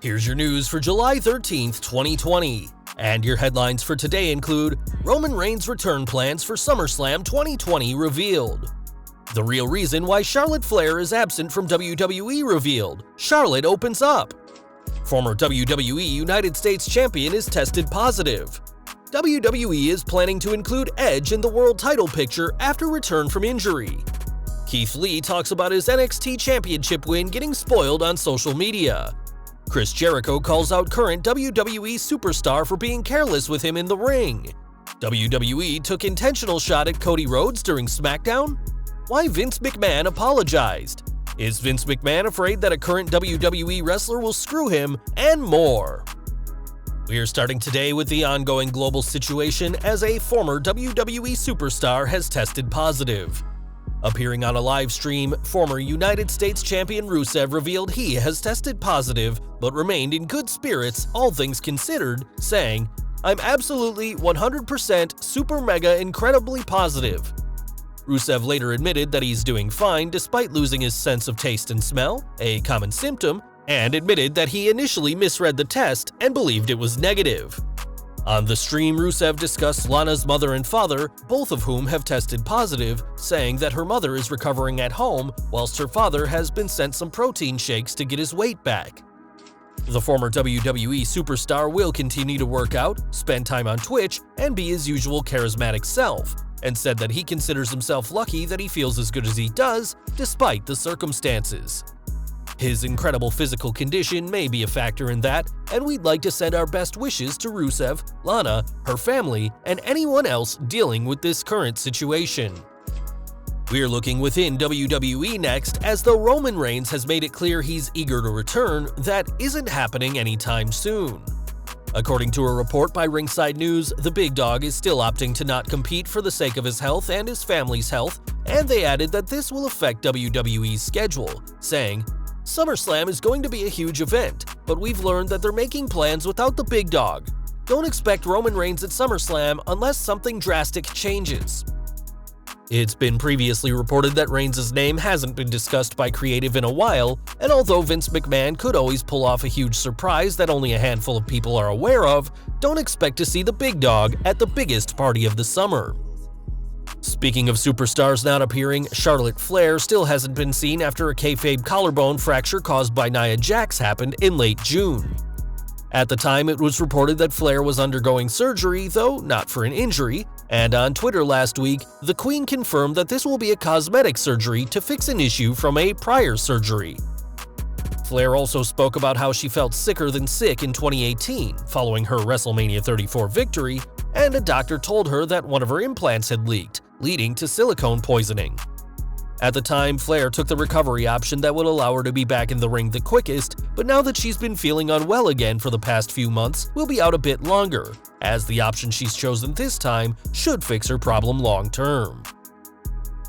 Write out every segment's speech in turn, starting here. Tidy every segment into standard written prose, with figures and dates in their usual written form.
Here's your news for July 13th, 2020. And your headlines for today include Roman Reigns' return plans for Summerslam 2020 revealed. The real reason why Charlotte Flair is absent from WWE revealed. Charlotte opens up. Former WWE United States Champion is tested positive. WWE is planning to include Edge in the world title picture after return from injury. Keith Lee talks about his NXT Championship win getting spoiled on social media. Chris Jericho calls out current WWE superstar for being careless with him in the ring. WWE took intentional shot at Cody Rhodes during SmackDown? Why Vince McMahon apologized? Is Vince McMahon afraid that a current WWE wrestler will screw him? And more. We are starting today with the ongoing global situation as a former WWE superstar has tested positive. Appearing on a live stream, former United States Champion Rusev revealed he has tested positive but remained in good spirits, all things considered, saying, "I'm absolutely 100% super mega incredibly positive." Rusev later admitted that he's doing fine despite losing his sense of taste and smell, a common symptom, and admitted that he initially misread the test and believed it was negative. On the stream, Rusev discussed Lana's mother and father, both of whom have tested positive, saying that her mother is recovering at home whilst her father has been sent some protein shakes to get his weight back. The former WWE superstar will continue to work out, spend time on Twitch, and be his usual charismatic self, and said that he considers himself lucky that he feels as good as he does, despite the circumstances. His incredible physical condition may be a factor in that, and we'd like to send our best wishes to Rusev, Lana, her family, and anyone else dealing with this current situation. We're looking within WWE next, as though Roman Reigns has made it clear he's eager to return, that isn't happening anytime soon. According to a report by Ringside News, the big dog is still opting to not compete for the sake of his health and his family's health, and they added that this will affect WWE's schedule, saying, "SummerSlam is going to be a huge event, but we've learned that they're making plans without the big dog. Don't expect Roman Reigns at SummerSlam unless something drastic changes." It's been previously reported that Reigns' name hasn't been discussed by creative in a while, and although Vince McMahon could always pull off a huge surprise that only a handful of people are aware of, don't expect to see the big dog at the biggest party of the summer. Speaking of superstars not appearing, Charlotte Flair still hasn't been seen after a kayfabe collarbone fracture caused by Nia Jax happened in late June. At the time, it was reported that Flair was undergoing surgery, though not for an injury, and on Twitter last week, the Queen confirmed that this will be a cosmetic surgery to fix an issue from a prior surgery. Flair also spoke about how she felt sicker than sick in 2018, following her WrestleMania 34 victory, and a doctor told her that one of her implants had leaked, leading to silicone poisoning. At the time, Flair took the recovery option that would allow her to be back in the ring the quickest, but now that she's been feeling unwell again for the past few months, will be out a bit longer, as the option she's chosen this time should fix her problem long term.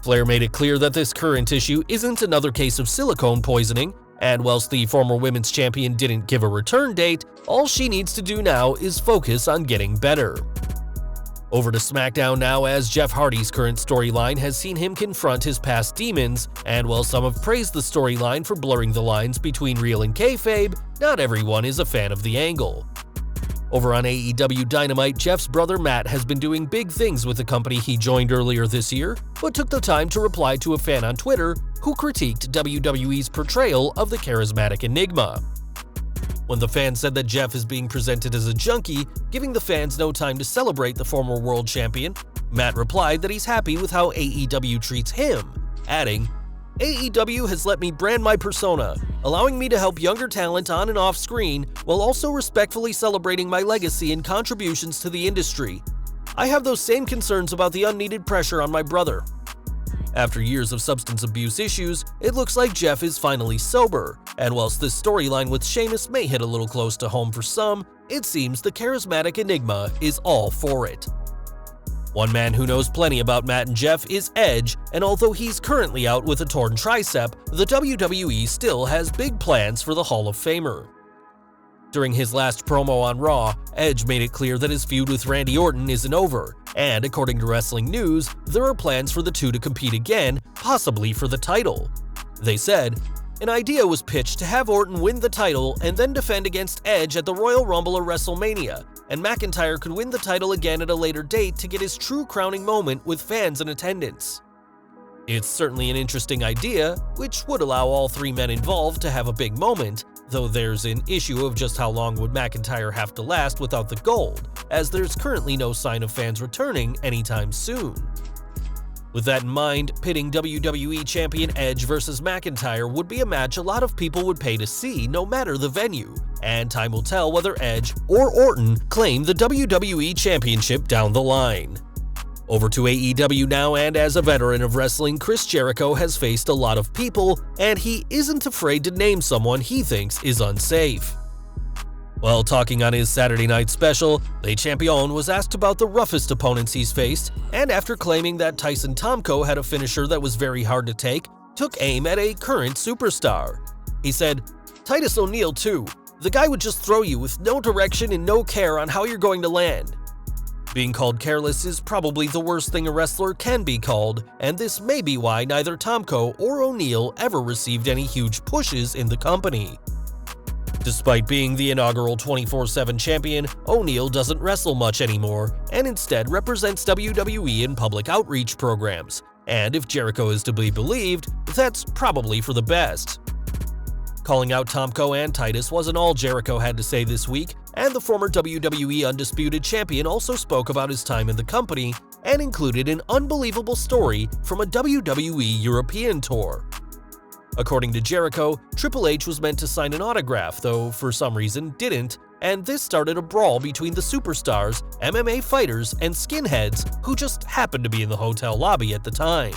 Flair made it clear that this current issue isn't another case of silicone poisoning, and whilst the former women's champion didn't give a return date, all she needs to do now is focus on getting better. Over to SmackDown now, as Jeff Hardy's current storyline has seen him confront his past demons, and while some have praised the storyline for blurring the lines between real and kayfabe, not everyone is a fan of the angle. Over on AEW Dynamite, Jeff's brother Matt has been doing big things with the company he joined earlier this year, but took the time to reply to a fan on Twitter who critiqued WWE's portrayal of the charismatic Enigma. When the fan said that Jeff is being presented as a junkie, giving the fans no time to celebrate the former world champion, Matt replied that he's happy with how AEW treats him, adding, "AEW has let me brand my persona, allowing me to help younger talent on and off screen while also respectfully celebrating my legacy and contributions to the industry. I have those same concerns about the unneeded pressure on my brother." After years of substance abuse issues, it looks like Jeff is finally sober, and whilst this storyline with Sheamus may hit a little close to home for some, it seems the charismatic Enigma is all for it. One man who knows plenty about Matt and Jeff is Edge, and although he's currently out with a torn tricep, the WWE still has big plans for the Hall of Famer. During his last promo on Raw, Edge made it clear that his feud with Randy Orton isn't over, and according to Wrestling News, there are plans for the two to compete again, possibly for the title. They said, an idea was pitched to have Orton win the title and then defend against Edge at the Royal Rumble or WrestleMania, and McIntyre could win the title again at a later date to get his true crowning moment with fans in attendance. It's certainly an interesting idea, which would allow all three men involved to have a big moment, though there's an issue of just how long would McIntyre have to last without the gold, as there's currently no sign of fans returning anytime soon. With that in mind, pitting WWE Champion Edge versus McIntyre would be a match a lot of people would pay to see no matter the venue, and time will tell whether Edge or Orton claim the WWE Championship down the line. Over to AEW now, and as a veteran of wrestling, Chris Jericho has faced a lot of people, and he isn't afraid to name someone he thinks is unsafe. While talking on his Saturday night special, Le Champion was asked about the roughest opponents he's faced, and after claiming that Tyson Tomko had a finisher that was very hard to take, took aim at a current superstar. He said, "Titus O'Neil too. The guy would just throw you with no direction and no care on how you're going to land." Being called careless is probably the worst thing a wrestler can be called, and this may be why neither Tomko or O'Neil ever received any huge pushes in the company. Despite being the inaugural 24/7 champion, O'Neil doesn't wrestle much anymore, and instead represents WWE in public outreach programs. And if Jericho is to be believed, that's probably for the best. Calling out Tomko and Titus wasn't all Jericho had to say this week, and the former WWE Undisputed Champion also spoke about his time in the company and included an unbelievable story from a WWE European tour. According to Jericho, Triple H was meant to sign an autograph, though for some reason didn't, and this started a brawl between the superstars, MMA fighters, and skinheads who just happened to be in the hotel lobby at the time.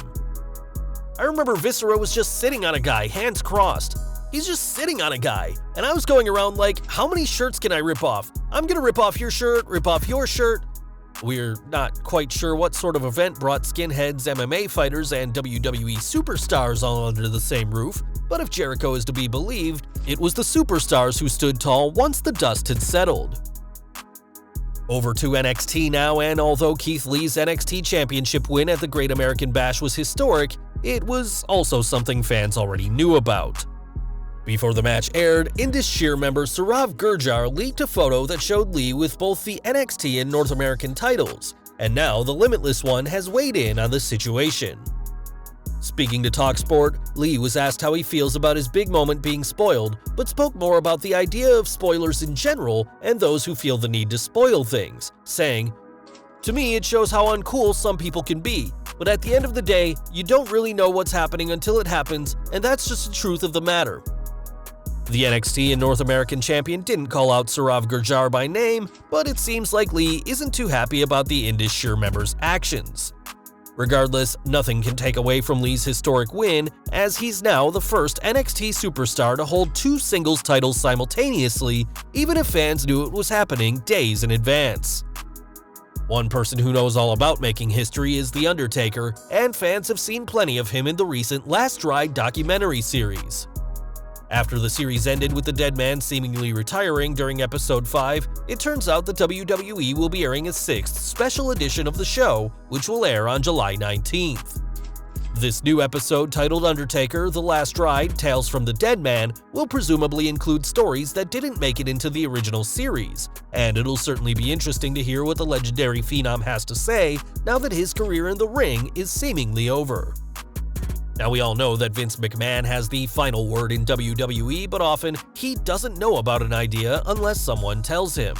I remember Viscera was just sitting on a guy, hands crossed. He's just sitting on a guy, and I was going around like, how many shirts can I rip off? I'm gonna rip off your shirt, rip off your shirt. We're not quite sure what sort of event brought skinheads, MMA fighters, and WWE superstars all under the same roof, but if Jericho is to be believed, it was the superstars who stood tall once the dust had settled. Over to NXT now, and although Keith Lee's NXT Championship win at the Great American Bash was historic, it was also something fans already knew about. Before the match aired, Indus Sher member Saurav Gurjar leaked a photo that showed Lee with both the NXT and North American titles, and now the Limitless One has weighed in on the situation. Speaking to TalkSport, Lee was asked how he feels about his big moment being spoiled, but spoke more about the idea of spoilers in general and those who feel the need to spoil things, saying, "To me, it shows how uncool some people can be, but at the end of the day, you don't really know what's happening until it happens, and that's just the truth of the matter." The NXT and North American champion didn't call out Saurav Gurjar by name, but it seems like Lee isn't too happy about the Indus Sher member's actions. Regardless, nothing can take away from Lee's historic win, as he's now the first NXT superstar to hold two singles titles simultaneously, even if fans knew it was happening days in advance. One person who knows all about making history is The Undertaker, and fans have seen plenty of him in the recent Last Ride documentary series. After the series ended with the dead man seemingly retiring during episode 5, it turns out that WWE will be airing a 6th special edition of the show, which will air on July 19th. This new episode, titled Undertaker: The Last Ride, Tales from the Dead Man, will presumably include stories that didn't make it into the original series, and it'll certainly be interesting to hear what the legendary Phenom has to say now that his career in the ring is seemingly over. Now, we all know that Vince McMahon has the final word in WWE, but often he doesn't know about an idea unless someone tells him.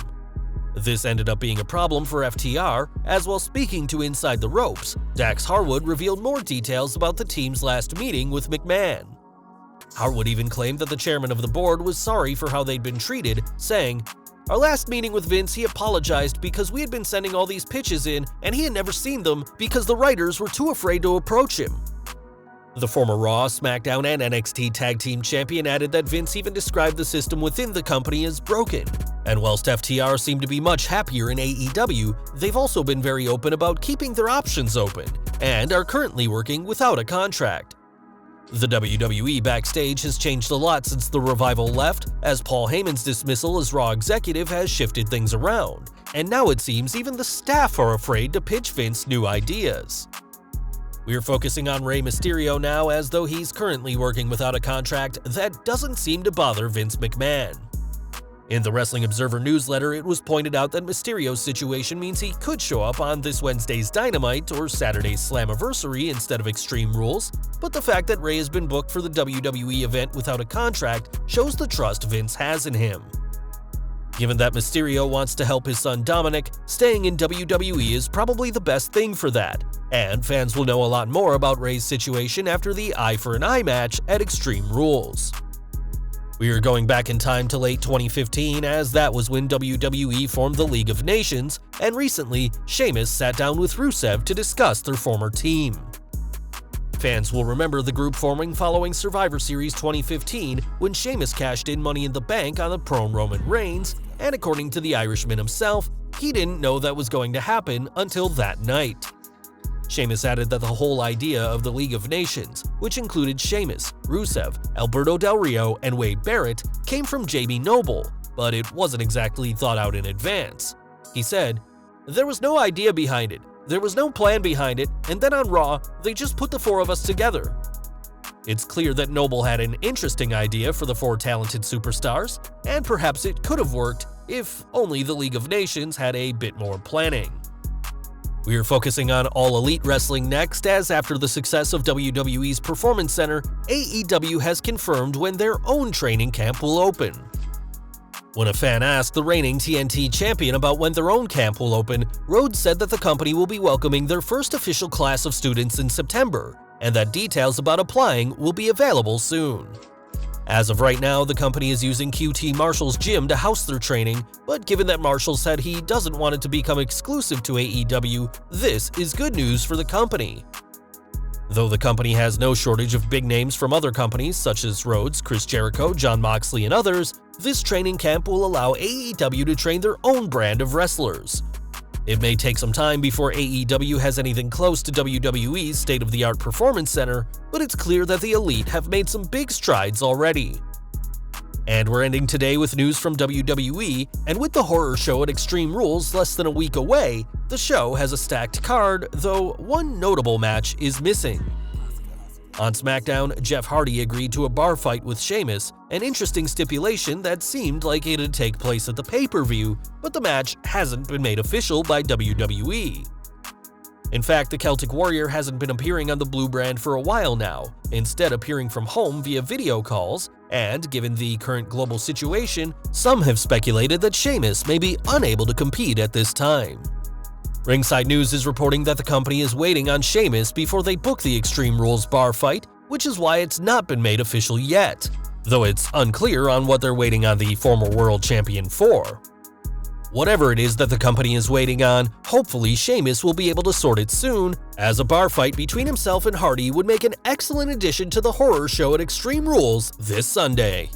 This ended up being a problem for FTR, as while speaking to Inside the Ropes, Dax Harwood revealed more details about the team's last meeting with McMahon. Harwood even claimed that the chairman of the board was sorry for how they'd been treated, saying, "Our last meeting with Vince, he apologized because we had been sending all these pitches in and he had never seen them because the writers were too afraid to approach him." The former Raw, SmackDown, and NXT Tag Team Champion added that Vince even described the system within the company as broken. And whilst FTR seemed to be much happier in AEW, they've also been very open about keeping their options open, and are currently working without a contract. The WWE backstage has changed a lot since the Revival left, as Paul Heyman's dismissal as Raw executive has shifted things around, and now it seems even the staff are afraid to pitch Vince new ideas. We're focusing on Rey Mysterio now, as though he's currently working without a contract that doesn't seem to bother Vince McMahon. In the Wrestling Observer newsletter, it was pointed out that Mysterio's situation means he could show up on this Wednesday's Dynamite or Saturday's Slammiversary instead of Extreme Rules, but the fact that Rey has been booked for the WWE event without a contract shows the trust Vince has in him. Given that Mysterio wants to help his son Dominic, staying in WWE is probably the best thing for that, and fans will know a lot more about Rey's situation after the Eye for an Eye match at Extreme Rules. We are going back in time to late 2015, as that was when WWE formed the League of Nations, and recently, Sheamus sat down with Rusev to discuss their former team. Fans will remember the group forming following Survivor Series 2015, when Sheamus cashed in Money in the Bank on the prone Roman Reigns, and according to the Irishman himself, he didn't know that was going to happen until that night. Sheamus added that the whole idea of the League of Nations, which included Sheamus, Rusev, Alberto Del Rio, and Wade Barrett, came from JB Noble, but it wasn't exactly thought out in advance. He said, "There was no idea behind it, there was no plan behind it, and then on Raw, they just put the four of us together." It's clear that Noble had an interesting idea for the four talented superstars, and perhaps it could have worked if only the League of Nations had a bit more planning. We are focusing on All Elite Wrestling next, as after the success of WWE's Performance Center, AEW has confirmed when their own training camp will open. When a fan asked the reigning TNT champion about when their own camp will open, Rhodes said that the company will be welcoming their first official class of students in September, and that details about applying will be available soon. As of right now, the company is using QT Marshall's gym to house their training, but given that Marshall said he doesn't want it to become exclusive to AEW, this is good news for the company. Though the company has no shortage of big names from other companies such as Rhodes, Chris Jericho, Jon Moxley, and others, this training camp will allow AEW to train their own brand of wrestlers. It may take some time before AEW has anything close to WWE's state-of-the-art Performance Center, but it's clear that the Elite have made some big strides already. And we're ending today with news from WWE, and with the horror show at Extreme Rules less than a week away, the show has a stacked card, though one notable match is missing. On SmackDown, Jeff Hardy agreed to a bar fight with Sheamus, an interesting stipulation that seemed like it'd take place at the pay-per-view, but the match hasn't been made official by WWE. In fact, the Celtic Warrior hasn't been appearing on the Blue brand for a while now, instead appearing from home via video calls, and given the current global situation, some have speculated that Sheamus may be unable to compete at this time. Ringside News is reporting that the company is waiting on Sheamus before they book the Extreme Rules bar fight, which is why it's not been made official yet, though it's unclear on what they're waiting on the former world champion for. Whatever it is that the company is waiting on, hopefully Sheamus will be able to sort it soon, as a bar fight between himself and Hardy would make an excellent addition to the horror show at Extreme Rules this Sunday.